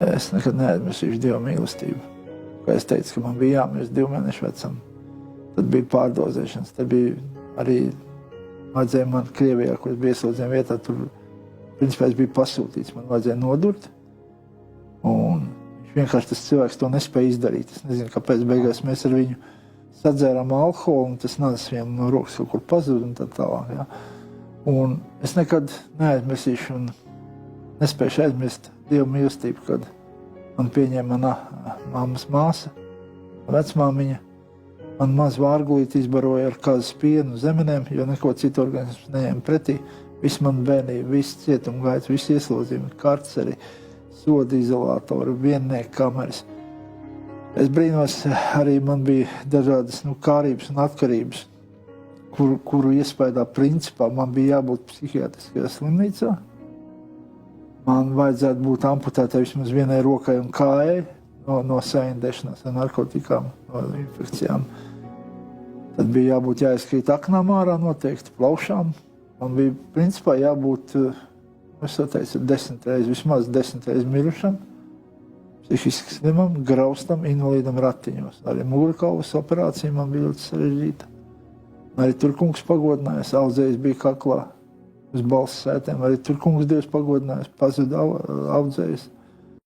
Es nekad neaizmirsīšu Dieva mīlestību. Kā es teicu, ka man bija jāmirst 2 mēnešu vecam. Tad bija pārdozēšanas. Tad bija arī vajadzēja man Krievijā, kur es biju ieslodzījuma vietā, tur principā es biju pasūtīts, man vajadzēja nodurt. Un viņš vienkārši tas cilvēks to nespēja izdarīt. Es nezinu, kāpēc beigās mēs ar viņu sadzērām alkoholu, un tas nāc viņam no rokas kaut kur pazud un tā tālāk. Ja. Un es nekad neaizmirsīšu un nespēju aizmirst Dieva mīlestību, kad man pieņēma mana mammas māsa, vecmāmiņa. Man maz vārgulīti izbaroja ar kazas pienu zemenēm, jo neko citu organismus neņēma pretī. Viss man bērnība, viss cietumgaits, viss ieslodzījumi, karceri, soda izolātori, viennieku kameras. Es brīnos, arī man bija dažādas kārības un atkarības, kuru iespējā principā man bija jābūt psihiatriskajā slimnīcā. Man vajadzētu būt amputētai vismaz vienai rokai un kājai no saindēšanās ar narkotikām, no infekcijām. Tad bija jābūt jāizkrīt aknām ārā noteikti, plaušām. Man bija principā jābūt, es teicu, 10 reizes, vismaz 10 reizes mirušam, psihiski slimam, graustam, invalīdam ratiņos. Arī mugurkaulas operācija man bija ļoti sarežģīta. Arī tur kungs pagodinājās, audzējs bija kaklā uz balss sētēm. Arī tur kungs Dievs pagodinājās, pazuda audzējs.